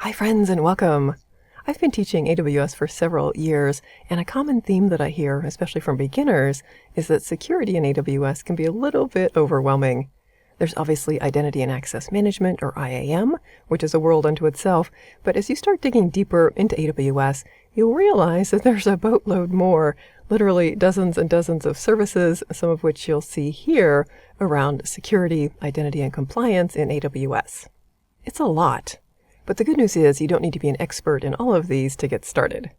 Hi friends and welcome. I've been teaching AWS for several years, and a common theme that I hear, especially from beginners, is that security in AWS can be a little bit overwhelming. There's obviously Identity and Access Management, or IAM, which is a world unto itself, but as you start digging deeper into AWS, you'll realize that there's a boatload more, literally dozens and dozens of services, some of which you'll see here, around security, identity, and compliance in AWS. It's a lot. But the good news is you don't need to be an expert in all of these to get started.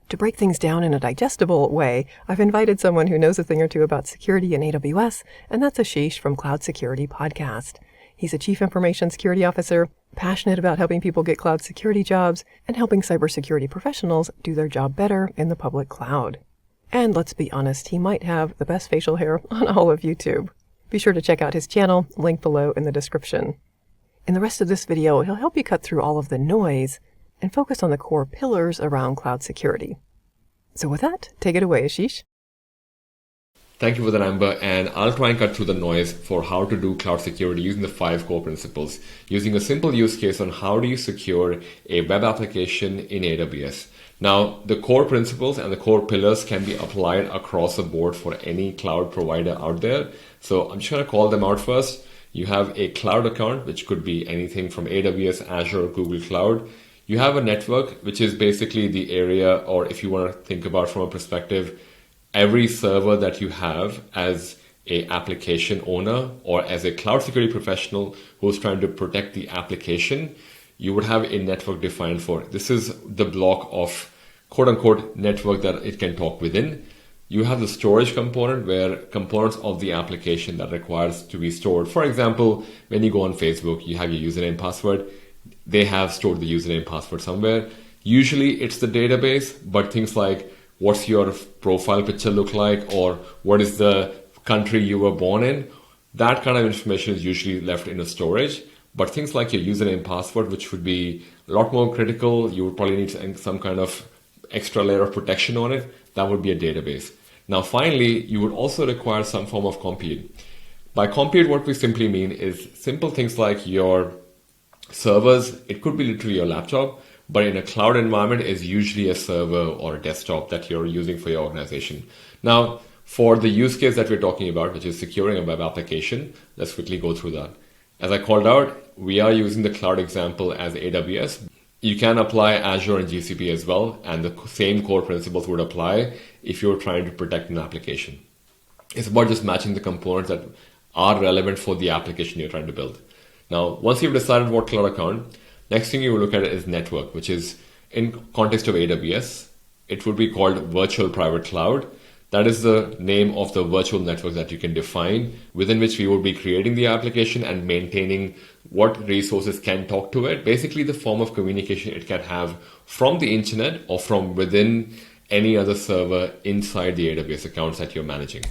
To break things down in a digestible way, I've invited someone who knows a thing or two about security in AWS, and that's Ashish from Cloud Security Podcast. He's a Chief Information Security Officer, passionate about helping people get cloud security jobs, and helping cybersecurity professionals do their job better in the public cloud. And let's be honest, he might have the best facial hair on all of YouTube. Be sure to check out his channel, link below in the description. In the rest of this video, he'll help you cut through all of the noise and focus on the core pillars around cloud security. So with that, take it away, Ashish. Thank you for that, Amber, and I'll try and cut through the noise for how to do cloud security using the 5 core principles, using a simple use case on how do you secure a web application in AWS. Now, the core principles and the core pillars can be applied across the board for any cloud provider out there. So I'm just going to call them out first. You have a cloud account, which could be anything from AWS, Azure, Google Cloud. You have a network, which is basically the area, or if you want to think about from a perspective, every server that you have as a application owner or as a cloud security professional who's trying to protect the application, you would have a network defined for it. This is the block of quote unquote network that it can talk within. You have the storage component where components of the application that requires to be stored. For example, when you go on Facebook, you have your username, password. They have stored the username, password somewhere. Usually it's the database, but things like what's your profile picture look like or what is the country you were born in, that kind of information is usually left in a storage. But things like your username, password, which would be a lot more critical, you would probably need some kind of extra layer of protection on it, that would be a database. Now, finally, you would also require some form of compute. By compute, what we simply mean is simple things like your servers. It could be literally your laptop, but in a cloud environment is usually a server or a desktop that you're using for your organization. Now, for the use case that we're talking about, which is securing a web application, let's quickly go through that. As I called out, we are using the cloud example as AWS. You can apply Azure and GCP as well, and the same core principles would apply if you're trying to protect an application. It's about just matching the components that are relevant for the application you're trying to build. Now, once you've decided what cloud account, next thing you will look at is network, which is in context of AWS, it would be called virtual private cloud. That is the name of the virtual network that you can define within which we would be creating the application and maintaining what resources can talk to it. Basically, the form of communication it can have from the internet or from within any other server inside the AWS accounts that you're managing.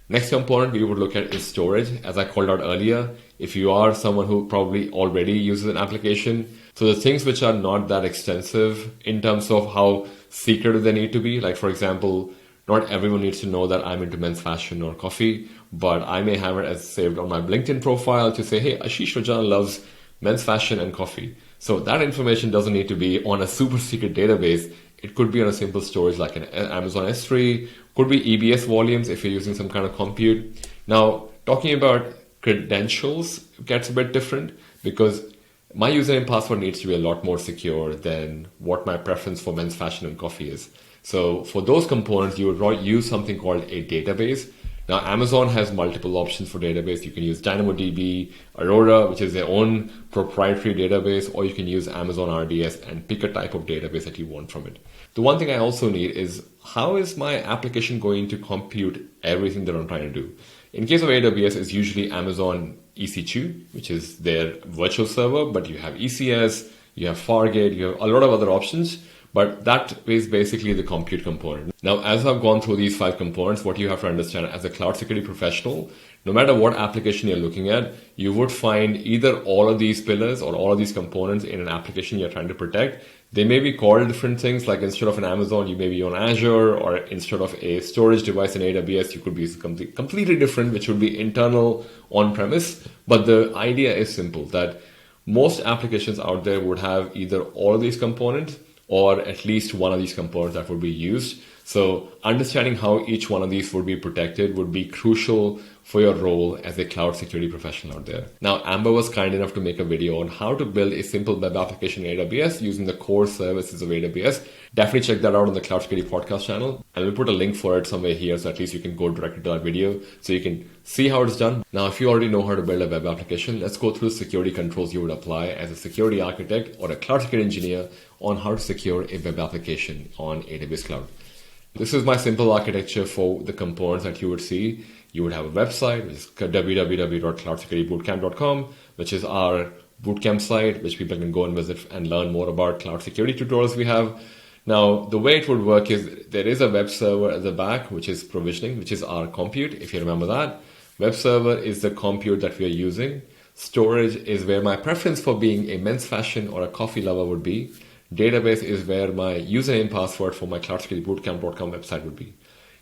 Next component we would look at is storage. As I called out earlier, if you are someone who probably already uses an application, so the things which are not that extensive in terms of how secretive they need to be, like for example, not everyone needs to know that I'm into men's fashion or coffee, but I may have it as saved on my LinkedIn profile to say, hey, Ashish Rajan loves men's fashion and coffee. So that information doesn't need to be on a super secret database. It could be on a simple storage like an Amazon S3, could be EBS volumes if you're using some kind of compute. Now, talking about credentials gets a bit different because my username password needs to be a lot more secure than what my preference for men's fashion and coffee is. So for those components, you would use something called a database. Now, Amazon has multiple options for database. You can use DynamoDB, Aurora, which is their own proprietary database, or you can use Amazon RDS and pick a type of database that you want from it. The one thing I also need is how is my application going to compute everything that I'm trying to do? In case of AWS, it's usually Amazon EC2, which is their virtual server, but you have ECS, you have Fargate, you have a lot of other options. But that is basically the compute component. Now, as I've gone through these 5 components, what you have to understand as a cloud security professional, no matter what application you're looking at, you would find either all of these pillars or all of these components in an application you're trying to protect. They may be called different things, like instead of an Amazon, you may be on Azure, or instead of a storage device in AWS, you could be completely different, which would be internal on-premise. But the idea is simple, that Most applications out there would have either all of these components or at least one of these components that would be used. So understanding how each one of these would be protected would be crucial for your role as a cloud security professional out there. Now, Amber was kind enough to make a video on how to build a simple web application in AWS using the core services of AWS. Definitely check that out on the Cloud Security Podcast channel. And we'll put a link for it somewhere here, so at least you can go directly to that video so you can see how it's done. Now, if you already know how to build a web application, let's go through the security controls you would apply as a security architect or a cloud security engineer on how to secure a web application on AWS Cloud. This is my simple architecture for the components that you would see. You would have a website, which is www.cloudsecuritybootcamp.com, which is our bootcamp site, which people can go and visit and learn more about cloud security tutorials we have. Now, the way it would work is there is a web server at the back, which is provisioning, which is our compute, if you remember that. Web server is the compute that we are using. Storage is where my preference for being a men's fashion or a coffee lover would be. Database is where my username password for my cloudsecuritybootcamp.com website would be.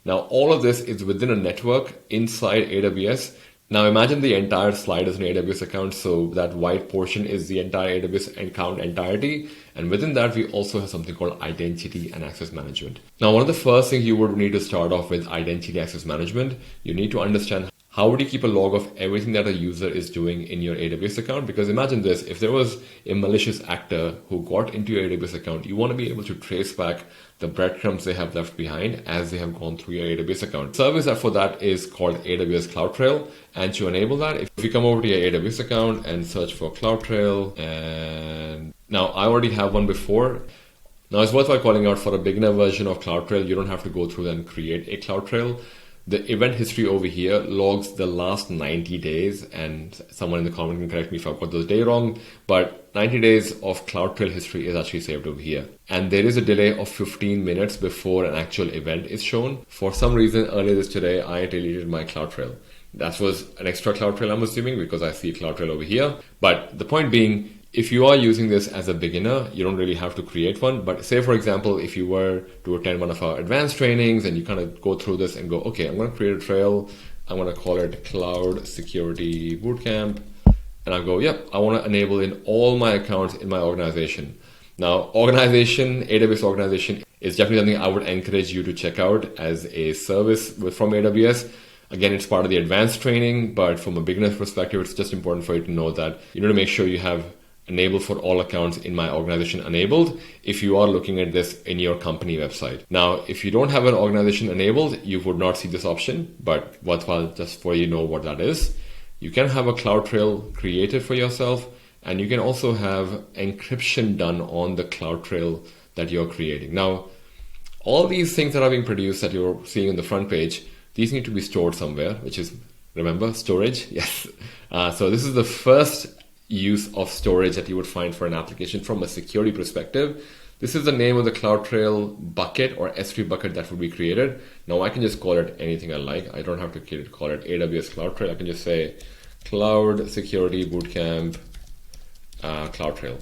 Now, all of this is within a network inside AWS. Now, imagine the entire slide is an AWS account, so that white portion is the entire AWS account entirety. And within that, we also have something called identity and access management. Now, one of the first things you would need to start off with identity access management, you need to understand how would you keep a log of everything that a user is doing in your AWS account? Because imagine this, if there was a malicious actor who got into your AWS account, you want to be able to trace back the breadcrumbs they have left behind as they have gone through your AWS account. Service for that is called AWS CloudTrail. And to enable that, if you come over to your AWS account and search for CloudTrail, and now I already have one before. Now it's worthwhile calling out for a beginner version of CloudTrail. You don't have to go through and create a CloudTrail. The event history over here logs the last 90 days, and someone in the comment can correct me if I've got those days wrong, but 90 days of CloudTrail history is actually saved over here. And there is a delay of 15 minutes before an actual event is shown. For some reason, earlier this today, I deleted my CloudTrail. That was an extra CloudTrail, I'm assuming, because I see CloudTrail over here. But the point being, if you are using this as a beginner, you don't really have to create one. But say, for example, if you were to attend one of our advanced trainings and you kind of go through this and go, okay, I'm going to create a trail. I'm going to call it Cloud Security Bootcamp. And I'll go, yep, I want to enable in all my accounts in my organization. Now, AWS organization is definitely something I would encourage you to check out as a service from AWS. Again, it's part of the advanced training, but from a beginner's perspective, it's just important for you to know that you need to make sure you have enable for all accounts in my organization enabled if you are looking at this in your company website. Now, if you don't have an organization enabled, you would not see this option, but worthwhile just for you know what that is. You can have a CloudTrail created for yourself, and you can also have encryption done on the CloudTrail that you're creating. Now, all these things that are being produced that you're seeing on the front page, these need to be stored somewhere, which is, remember, storage? Yes. So this is the first use of storage that you would find for an application from a security perspective. This is the name of the CloudTrail bucket or S3 bucket that would be created. Now I can just call it anything I like. I don't have to call it AWS CloudTrail. I can just say Cloud Security Bootcamp CloudTrail.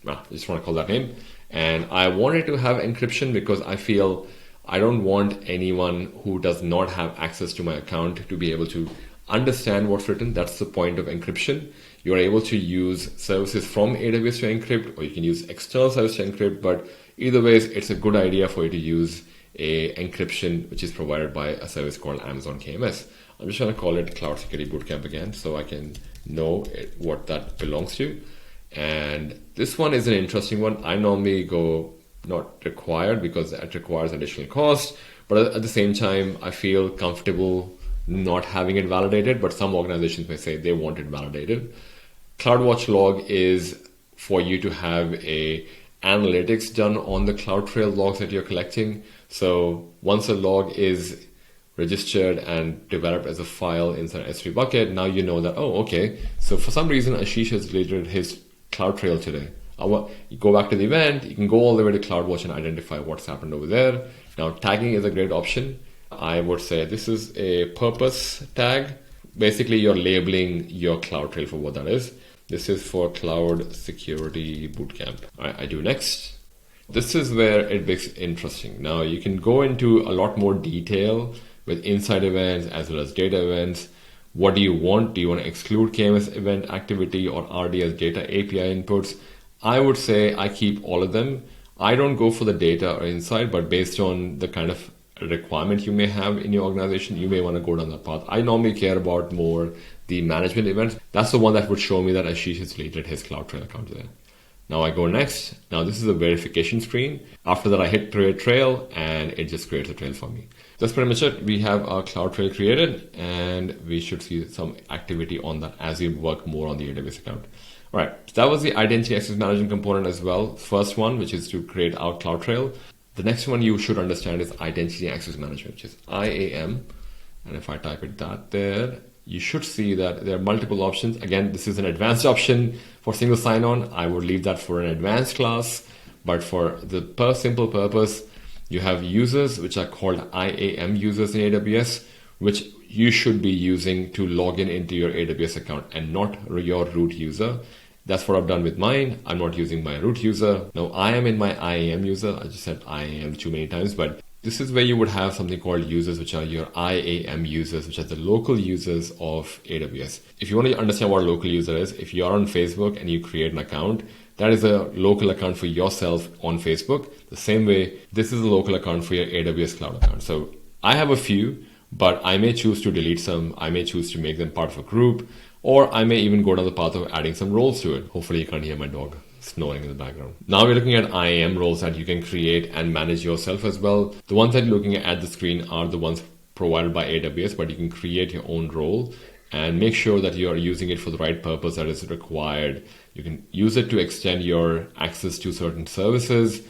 I just want to call that name. And I wanted to have encryption because I feel I don't want anyone who does not have access to my account to be able to understand what's written. That's the point of encryption. You're able to use services from AWS to encrypt, or you can use external services to encrypt, but either way, it's a good idea for you to use a encryption which is provided by a service called Amazon KMS. I'm just going to call it Cloud Security Bootcamp again so I can know what that belongs to. And this one is an interesting one. I normally go not required because it requires additional cost, but at the same time, I feel comfortable not having it validated, but some organizations may say they want it validated. CloudWatch log is for you to have a analytics done on the CloudTrail logs that you're collecting. So once a log is registered and developed as a file inside S3 bucket, now you know that, oh, okay, so for some reason, Ashish has deleted his CloudTrail today. You go back to the event, you can go all the way to CloudWatch and identify what's happened over there. Now, tagging is a great option. I would say this is a purpose tag. Basically, you're labeling your CloudTrail for what that is. This is for Cloud Security Bootcamp. I do next. This is where it gets interesting. Now, you can go into a lot more detail with inside events as well as data events. What do you want? Do you want to exclude KMS event activity or RDS data API inputs? I would say I keep all of them. I don't go for the data or insight, but based on the kind of requirement you may have in your organization, you may want to go down that path. I normally care about more the management events. That's the one that would show me that Ashish has deleted his CloudTrail account there. Now I go next. Now this is a verification screen. After that, I hit create trail and it just creates a trail for me. That's pretty much it. We have our CloudTrail created and we should see some activity on that as we work more on the AWS account. All right, that was the identity access management component as well. First one, which is to create our CloudTrail. The next one you should understand is identity access management, which is IAM. And if I type it that there, you should see that there are multiple options. Again, this is an advanced option for single sign-on. I would leave that for an advanced class. But for the simple purpose, you have users, which are called IAM users in AWS, which you should be using to log into your AWS account and not your root user. That's what I've done with mine. I'm not using my root user. Now I am in my IAM user. I just said IAM too many times, but this is where you would have something called users, which are your IAM users, which are the local users of AWS. If you want to understand what a local user is, if you are on Facebook and you create an account, that is a local account for yourself on Facebook. The same way, this is a local account for your AWS cloud account. So I have a few, but I may choose to delete some. I may choose to make them part of a group, or I may even go down the path of adding some roles to it. Hopefully you can't hear my dog snoring in the background. Now we're looking at IAM roles that you can create and manage yourself as well. The ones that you're looking at the screen are the ones provided by AWS, but you can create your own role and make sure that you are using it for the right purpose that is required. You can use it to extend your access to certain services.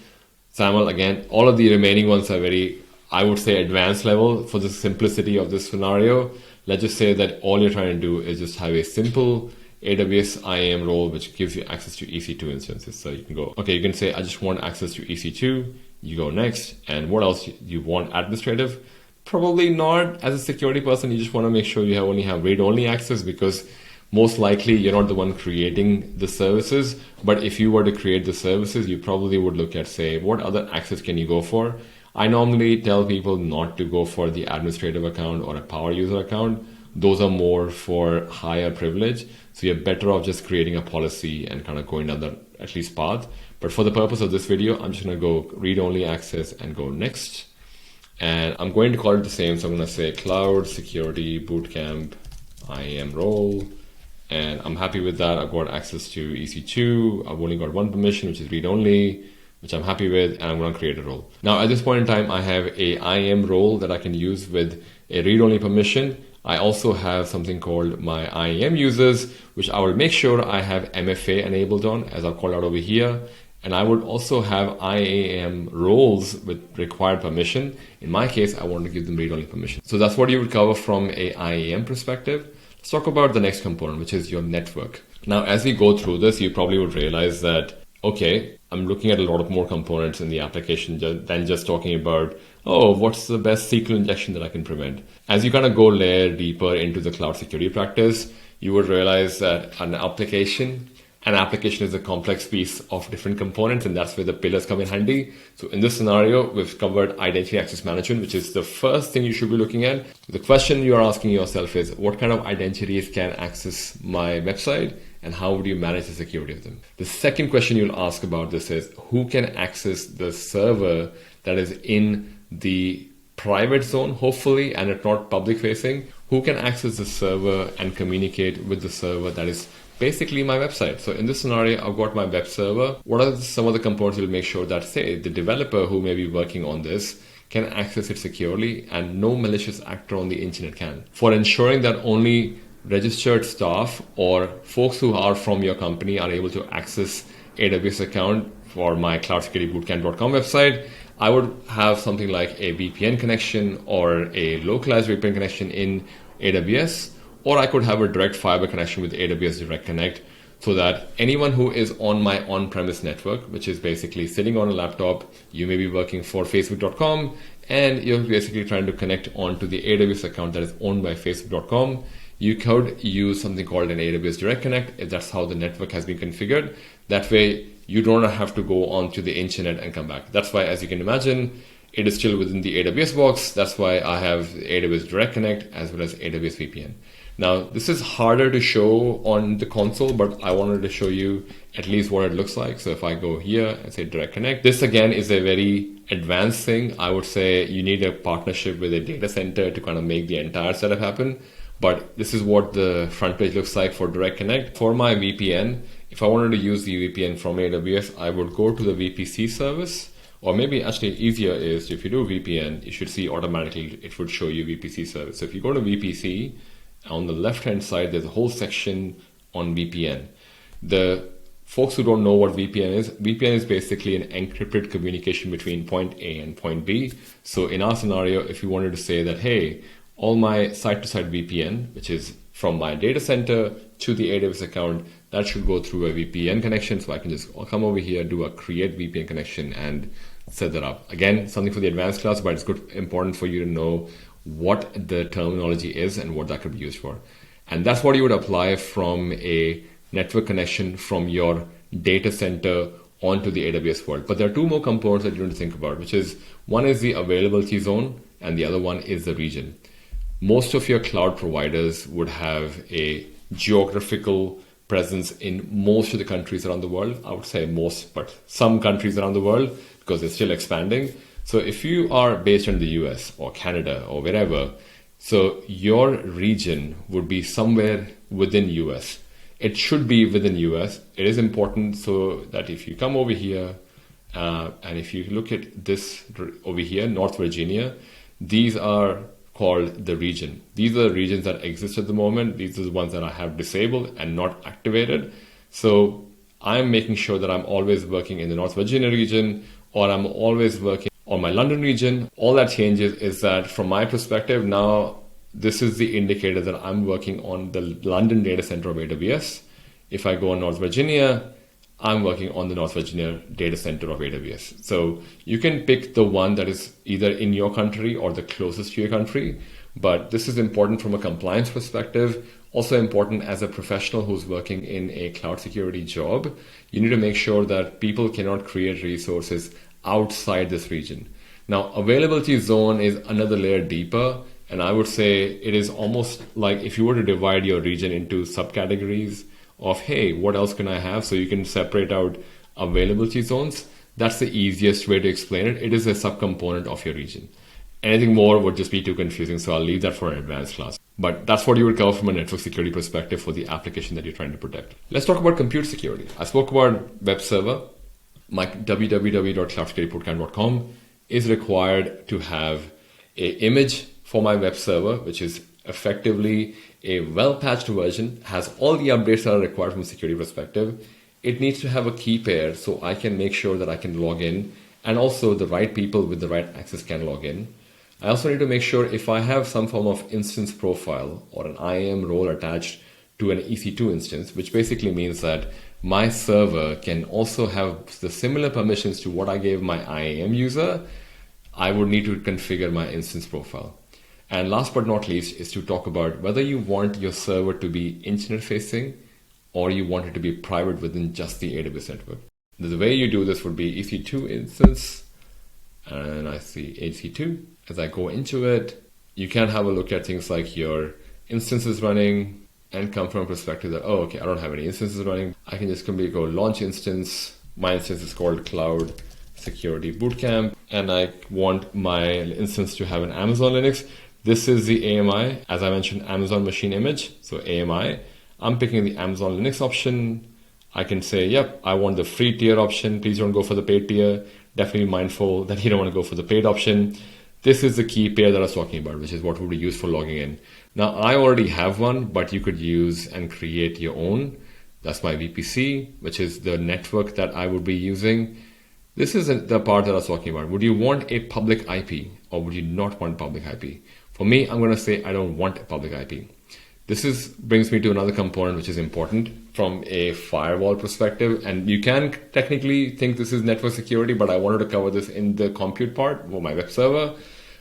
Samuel, again, all of the remaining ones are very, I would say, advanced level for the simplicity of this scenario. Let's just say that all you're trying to do is just have a simple AWS IAM role, which gives you access to EC2 instances. So you can go, okay, you can say, I just want access to EC2. You go next. And what else you want? Administrative? Probably not. As a security person, you just want to make sure you only have read-only access, because most likely you're not the one creating the services. But if you were to create the services, you probably would look at, say, what other access can you go for? I normally tell people not to go for the administrative account or a power user account. Those are more for higher privilege. So you're better off just creating a policy and kind of going down that at least path. But for the purpose of this video, I'm just going to go read-only access and go next. And I'm going to call it the same. So I'm going to say Cloud Security Bootcamp IAM role. And I'm happy with that. I've got access to EC2. I've only got one permission, which is read-only, which I'm happy with, and I'm going to create a role. Now, at this point in time, I have a IAM role that I can use with a read-only permission. I also have something called my IAM users, which I will make sure I have MFA enabled on, as I've called out over here. And I would also have IAM roles with required permission. In my case, I want to give them read-only permission. So that's what you would cover from a IAM perspective. Let's talk about the next component, which is your network. Now, as we go through this, you probably would realize that, okay, I'm looking at a lot of more components in the application than just talking about, oh, what's the best SQL injection that I can prevent? As you kind of go layer deeper into the cloud security practice, you would realize that an application is a complex piece of different components, and that's where the pillars come in handy. So in this scenario, we've covered identity access management, which is the first thing you should be looking at. The question you're asking yourself is, what kind of identities can access my website? And how would you manage the security of them? The second question you'll ask about this is, who can access the server that is in the private zone, hopefully, and it's not public facing? Who can access the server and communicate with the server that is basically my website? So in this scenario, I've got my web server. What are some of the components you'll make sure that, say, the developer who may be working on this can access it securely and no malicious actor on the internet can? For ensuring that only registered staff or folks who are from your company are able to access AWS account for my cloudsecuritybootcamp.com website, I would have something like a VPN connection or a localized VPN connection in AWS, or I could have a direct fiber connection with AWS Direct Connect, so that anyone who is on my on-premise network, which is basically sitting on a laptop, you may be working for facebook.com and you're basically trying to connect onto the AWS account that is owned by facebook.com. You could use something called an AWS Direct Connect if that's how the network has been configured. That way, you don't have to go onto the internet and come back. That's why, as you can imagine, it is still within the AWS box. That's why I have AWS Direct Connect as well as AWS VPN. Now, this is harder to show on the console, but I wanted to show you at least what it looks like. So if I go here and say direct connect, this again is a very advanced thing. I would say you need a partnership with a data center to kind of make the entire setup happen. But this is what the front page looks like for direct connect. For my VPN, if I wanted to use the VPN from AWS, I would go to the VPC service. Or maybe actually easier is if you do VPN, you should see automatically it would show you VPC service. So if you go to VPC, on the left-hand side, there's a whole section on VPN. The folks who don't know what VPN is basically an encrypted communication between point A and point B. So in our scenario, if you wanted to say that, hey, all my site-to-site VPN, which is from my data center to the AWS account, that should go through a VPN connection. So I can just come over here, do a create VPN connection and set that up. Again, something for the advanced class, but it's important for you to know what the terminology is and what that could be used for. And that's what you would apply from a network connection from your data center onto the AWS world. But there are two more components that you need to think about, which is one is the availability zone and the other one is the region. Most of your cloud providers would have a geographical presence in most of the countries around the world. I would say most, but some countries around the world because they're still expanding. So if you are based in the US or Canada or wherever, so your region would be somewhere within US. It should be within US. It is important so that if you come over here and if you look at this over here, North Virginia, these are called the region. These are the regions that exist at the moment. These are the ones that I have disabled and not activated. So I'm making sure that I'm always working in the North Virginia region, or I'm always working on my London region. All that changes is that from my perspective, now this is the indicator that I'm working on the London data center of AWS. If I go on North Virginia, I'm working on the North Virginia data center of AWS. So you can pick the one that is either in your country or the closest to your country. But this is important from a compliance perspective, also important as a professional who's working in a cloud security job. You need to make sure that people cannot create resources outside this region. Now, availability zone is another layer deeper. And I would say it is almost like if you were to divide your region into subcategories of, hey, what else can I have? So you can separate out availability zones. That's the easiest way to explain it. It is a subcomponent of your region. Anything more would just be too confusing. So I'll leave that for an advanced class. But that's what you would cover from a network security perspective for the application that you're trying to protect. Let's talk about compute security. I spoke about web server. My www.cloudsecuritybootcamp.com is required to have an image for my web server, which is effectively a well-patched version, has all the updates that are required from a security perspective. It needs to have a key pair so I can make sure that I can log in, and also the right people with the right access can log in. I also need to make sure if I have some form of instance profile or an IAM role attached to an EC2 instance, which basically means that my server can also have the similar permissions to what I gave my IAM user, I would need to configure my instance profile. And last but not least is to talk about whether you want your server to be internet facing or you want it to be private within just the AWS network. The way you do this would be EC2 instance, and I see EC2. As I go into it, you can have a look at things like your instances running and come from a perspective that, oh, okay, I don't have any instances running. I can just simply go launch instance. My instance is called Cloud Security Bootcamp, and I want my instance to have an Amazon Linux. This is the AMI, as I mentioned, Amazon machine image. So AMI, I'm picking the Amazon Linux option. I can say, yep, I want the free tier option. Please don't go for the paid tier. Definitely mindful that you don't want to go for the paid option. This is the key pair that I was talking about, which is what would be used for logging in. Now, I already have one, but you could use and create your own. That's my VPC, which is the network that I would be using. This is the part that I was talking about. Would you want a public IP or would you not want public IP? For me, I'm going to say I don't want a public IP. This brings me to another component which is important from a firewall perspective. And you can technically think this is network security, but I wanted to cover this in the compute part for my web server.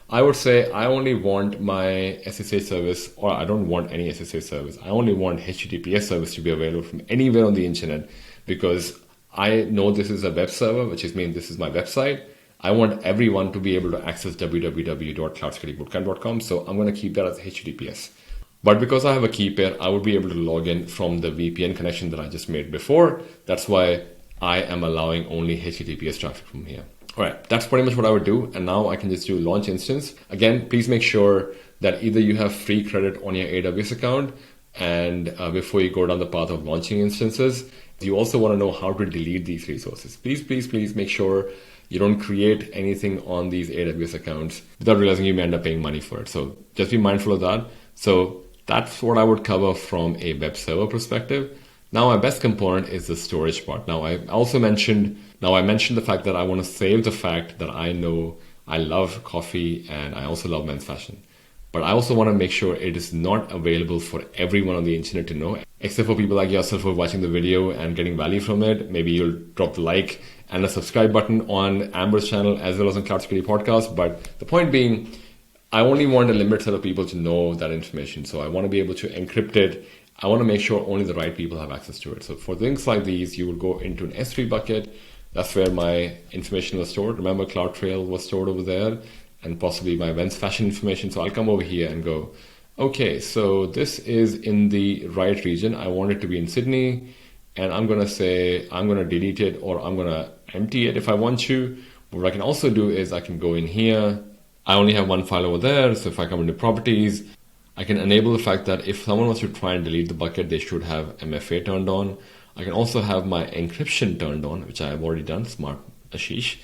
I would say I only want my SSH service, or I don't want any SSH service. I only want HTTPS service to be available from anywhere on the internet, because I know this is a web server, which means this is my website. I want everyone to be able to access www.cloudsecuritybootcamp.com. So I'm going to keep that as HTTPS. But because I have a key pair, I would be able to log in from the VPN connection that I just made before. That's why I am allowing only HTTPS traffic from here. All right, that's pretty much what I would do. And now I can just do launch instance. Again, please make sure that either you have free credit on your AWS account and before you go down the path of launching instances. You also want to know how to delete these resources. Please make sure you don't create anything on these AWS accounts without realizing you may end up paying money for it. So just be mindful of that. So that's what I would cover from a web server perspective. Now my best component is the storage part. Now I mentioned the fact that I want to save the fact that I know I love coffee and I also love men's fashion. But I also want to make sure it is not available for everyone on the internet to know, except for people like yourself who are watching the video and getting value from it. Maybe you'll drop the like and a subscribe button on Amber's channel as well as on Cloud Security Podcast. But the point being, I only want a limited set of people to know that information. So I want to be able to encrypt it. I want to make sure only the right people have access to it. So for things like these, you will go into an S3 bucket. That's where my information was stored. Remember, CloudTrail was stored over there, and possibly my men's fashion information. So I'll come over here and go, okay, so this is in the right region. I want it to be in Sydney, and I'm going to say, I'm going to delete it or I'm going to empty it if I want to. But what I can also do is I can go in here. I only have one file over there. So if I come into properties, I can enable the fact that if someone wants to try and delete the bucket, they should have MFA turned on. I can also have my encryption turned on, which I have already done, smart Ashish.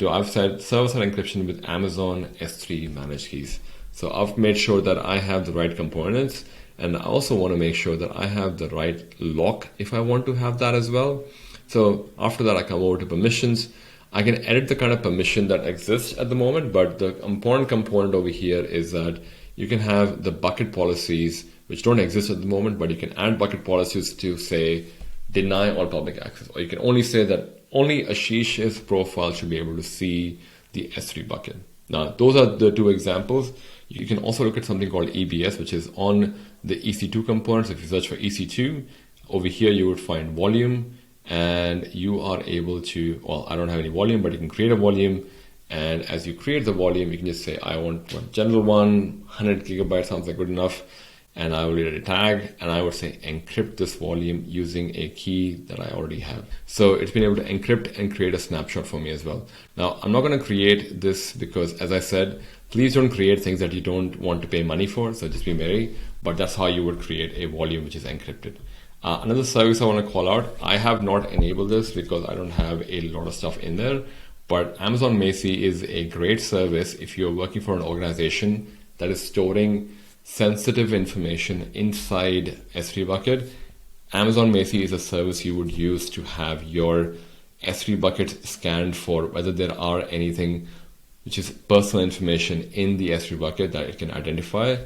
So I've said server-side encryption with Amazon S3 managed keys. So I've made sure that I have the right components, and I also want to make sure that I have the right lock if I want to have that as well. So after that, I come over to permissions. I can edit the kind of permission that exists at the moment, but the important component over here is that you can have the bucket policies, which don't exist at the moment, but you can add bucket policies to say, deny all public access, or you can only say that only Ashish's profile should be able to see the S3 bucket. Now, those are the two examples. You can also look at something called EBS, which is on the EC2 components. If you search for EC2, over here you would find volume, and you are able to, well, I don't have any volume, but you can create a volume. And as you create the volume, you can just say, I want one general one, 100 gigabytes sounds like good enough. And I will read a tag, and I would say encrypt this volume using a key that I already have. So it's been able to encrypt and create a snapshot for me as well. Now, I'm not going to create this because, as I said, please don't create things that you don't want to pay money for. So just be merry, but that's how you would create a volume which is encrypted. Another service I want to call out, I have not enabled this because I don't have a lot of stuff in there, but Amazon Macie is a great service if you're working for an organization that is storing sensitive information inside S3 bucket. Amazon Macie is a service you would use to have your S3 bucket scanned for whether there are anything which is personal information in the S3 bucket that it can identify.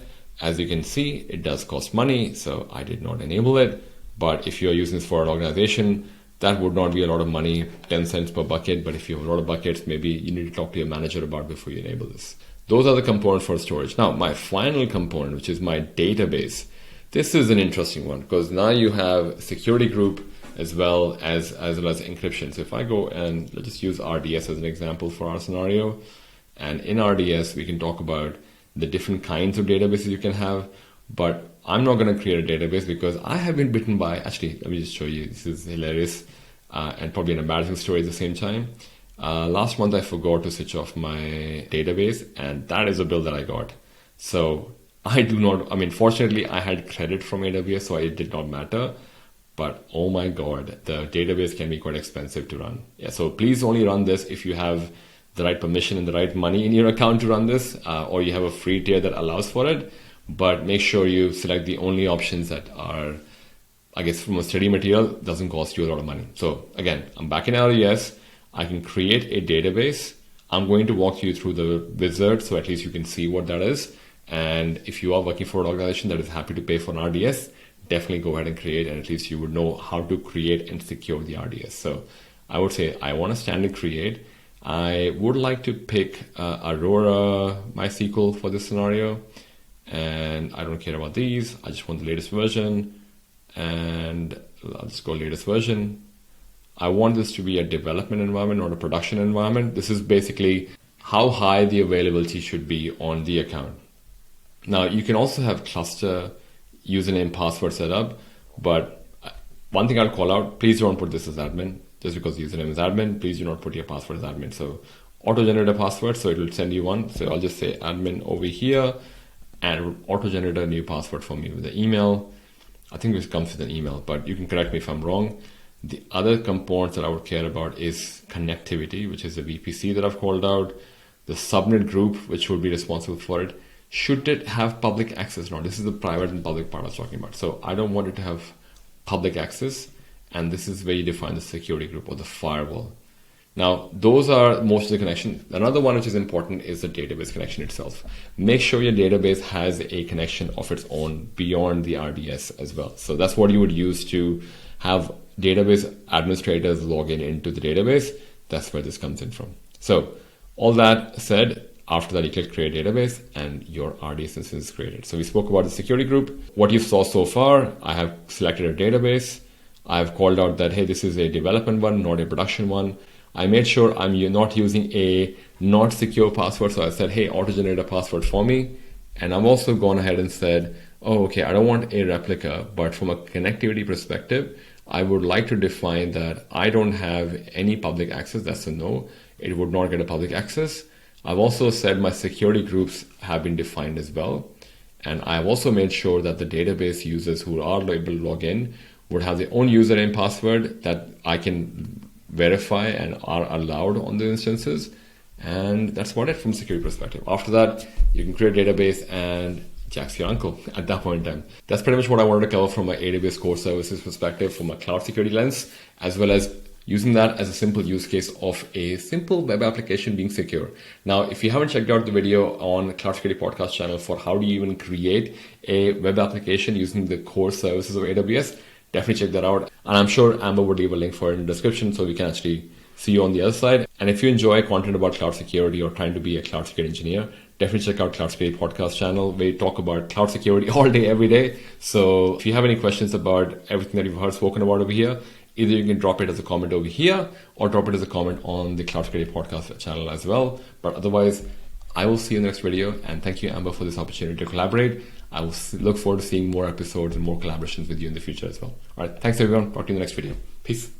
As you can see, it does cost money, so I did not enable it. But if you're using this for an organization, that would not be a lot of money, 10 cents per bucket. But if you have a lot of buckets, maybe you need to talk to your manager about before you enable this. Those are the components for storage. Now, my final component, which is my database. This is an interesting one because now you have security group as well as encryption. So if I go and let's just use RDS as an example for our scenario. And in RDS, we can talk about the different kinds of databases you can have. But I'm not going to create a database because I have been bitten by, actually, let me just show you. This is hilarious and probably an embarrassing story at the same time. Last month, I forgot to switch off my database, and that is a bill that I got. So fortunately, I had credit from AWS, so it did not matter. But oh my God, the database can be quite expensive to run. Yeah, so please only run this if you have the right permission and the right money in your account to run this, or you have a free tier that allows for it. But make sure you select the only options that are, I guess, from a study material, doesn't cost you a lot of money. So again, I'm back in RDS. I can create a database. I'm going to walk you through the wizard so at least you can see what that is. And if you are working for an organization that is happy to pay for an RDS, definitely go ahead and create, and at least you would know how to create and secure the RDS. So I would say I want a standard create. I would like to pick Aurora MySQL for this scenario. And I don't care about these. I just want the latest version. And I'll just go latest version. I want this to be a development environment, not a production environment. This is basically how high the availability should be on the account. Now, you can also have cluster username, password set up. But one thing I'll call out, please don't put this as admin. Just because the username is admin, please do not put your password as admin. So auto-generate a password, so it will send you one. So I'll just say admin over here and auto-generate a new password for me with the email. I think this comes with an email, but you can correct me if I'm wrong. The other components that I would care about is connectivity, which is the VPC that I've called out, the subnet group, which would be responsible for it. Should it have public access or not? This is the private and public part I was talking about. So I don't want it to have public access. And this is where you define the security group or the firewall. Now, those are most of the connections. Another one which is important is the database connection itself. Make sure your database has a connection of its own beyond the RDS as well. So that's what you would use to have database administrators log into the database. That's where this comes in from. So all that said, after that, you click create database and your RDS instance is created. So we spoke about the security group. What you saw so far, I have selected a database. I've called out that, hey, this is a development one, not a production one. I made sure I'm not using a not secure password. So I said, hey, auto-generate a password for me. And I've also gone ahead and said, oh, okay, I don't want a replica, but from a connectivity perspective, I would like to define that I don't have any public access. That's a no. It would not get a public access. I've also said my security groups have been defined as well. And I've also made sure that the database users who are able to log in would have their own username password that I can verify and are allowed on the instances. And that's about it from a security perspective. After that, you can create a database and Jack's your uncle at that point in time. That's pretty much what I wanted to cover from my AWS core services perspective, from a cloud security lens, as well as using that as a simple use case of a simple web application being secure. Now, if you haven't checked out the video on Cloud Security Podcast channel for how do you even create a web application using the core services of AWS, definitely check that out. And I'm sure Amber would leave a link for it in the description so we can actually see you on the other side. And if you enjoy content about cloud security or trying to be a cloud security engineer, definitely check out Cloud Security Podcast channel where we talk about cloud security all day, every day. So if you have any questions about everything that you've heard spoken about over here, either you can drop it as a comment over here or drop it as a comment on the Cloud Security Podcast channel as well. But otherwise, I will see you in the next video. And thank you, Amber, for this opportunity to collaborate. I will look forward to seeing more episodes and more collaborations with you in the future as well. All right. Thanks, everyone. Talk to you in the next video. Peace.